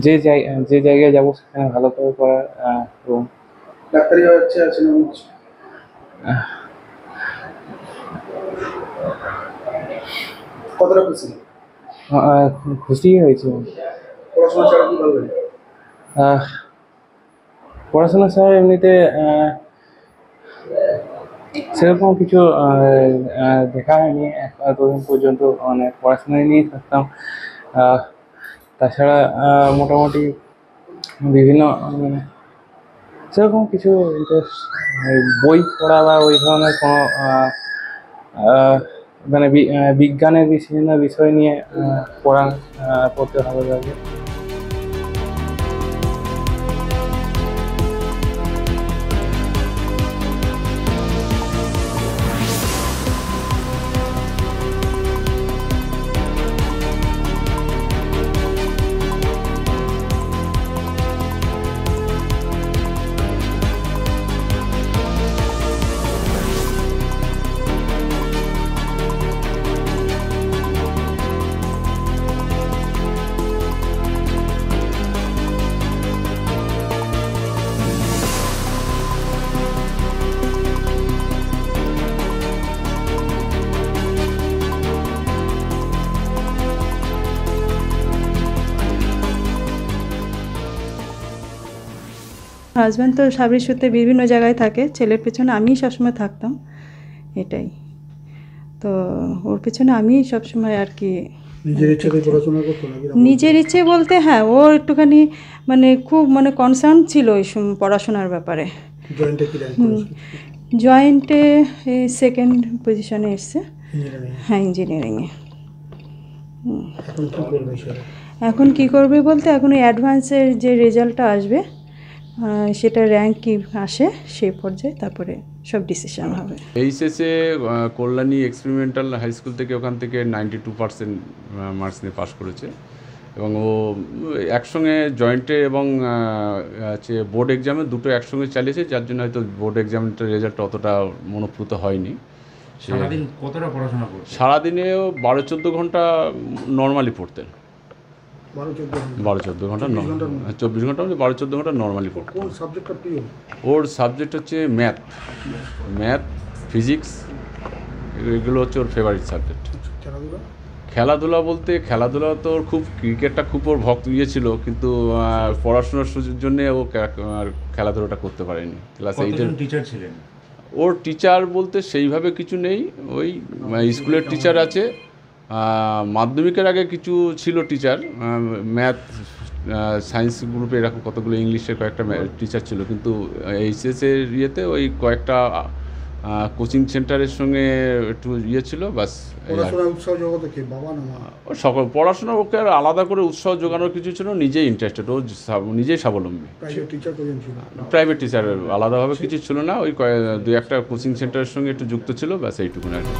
যে জায়গায় যাবো সেখানে ভালো করে করার এবং ডাক্তারি হওয়ার ইচ্ছে আছে না? কতটা খুশি? খুশি হয়েছে। পড়াশোনা ছাড়া কি ভালো লাগে? পড়াশোনা স্যার এমনিতে সেরকম কিছু দেখা হয়নি এতদিন পর্যন্ত, মানে পড়াশোনা নিয়েই থাকতাম। তাছাড়া মোটামুটি বিভিন্ন মানে সেরকম কিছু ইন্টারেস্ট, বই পড়া বা ওই ধরনের কোনো মানে বিজ্ঞানের বিভিন্ন বিষয় নিয়ে পড়তে ভালো লাগে। হাজব্যান্ড তো সাবরির সূত্রে বিভিন্ন জায়গায় থাকে, ছেলের পেছনে আমিই সবসময় থাকতাম, এটাই তো। ওর পেছনে আমিই সবসময় আর কি। নিজের ইচ্ছে বলতে হ্যাঁ, ও একটুখানি মানে খুব মানে কনসার্ন ছিল এই পড়াশোনার ব্যাপারে। জয়েন্টে সেকেন্ড পজিশনে এসছে। হ্যাঁ, ইঞ্জিনিয়ারিংয়ে। এখন কি করবে বলতে, এখন ওই অ্যাডভান্সের যে রেজাল্টটা আসবে সেটা র্যাঙ্ক কি আসে সেই পর্যায়ে তারপরে সব ডিসিশন হবে। এইচএসে কল্যাণী এক্সপেরিমেন্টাল হাই স্কুল থেকে, ওখান থেকে 92% মার্কস নিয়ে পাস করেছে এবং ও একসঙ্গে জয়েন্টে এবং হচ্ছে বোর্ড এক্সামে দুটো একসঙ্গে চালিয়েছে, যার জন্য হয়তো বোর্ড এক্সামের রেজাল্ট অতটা মনোপ্রুত হয়নি। সারাদিন কতটা পড়াশোনা করতেন? সারাদিনেও 12-14 ঘন্টা নর্মালি পড়তেন। 12-14 ঘন্টা, 24 ঘন্টা, 12-14 ঘন্টা নর্মালি পড়তেন। ওর সাবজেক্ট হচ্ছে ম্যাথ, ফিজিক্স, এগুলো হচ্ছে ওর ফেভারিট সাবজেক্ট। খেলাধুলা বলতে খেলাধুলা তো ওর খুব, ক্রিকেটটা খুব ওর ভক্ত ছিল, কিন্তু পড়াশোনার জন্যে ও খেলাধুলাটা করতে পারেনি। ক্লাস 8-এর টিচার ছিলেন? ওর টিচার বলতে সেইভাবে কিছু নেই, ওই স্কুলের টিচার আছে, মাধ্যমিকের আগে কিছু ছিল টিচার, ম্যাথ, সায়েন্স গ্রুপে এরকম কতগুলো, ইংলিশের কয়েকটা টিচার ছিল, কিন্তু এইচএসের ইয়েতে ওই কয়েকটা কোচিং সেন্টারের সঙ্গে একটু ইয়ে ছিল, বাস। সকল পড়াশোনা, ওকে আর আলাদা করে উৎসাহ জোগানোর কিছু ছিল, নিজেই ইন্টারেস্টেড, ও নিজেই স্বাবলম্বী। প্রাইভেট টিচার আলাদাভাবে কিছু ছিল না, ওই 2-1 কোচিং সেন্টারের সঙ্গে একটু যুক্ত ছিল, ব্যাস এইটুকুন আর কি।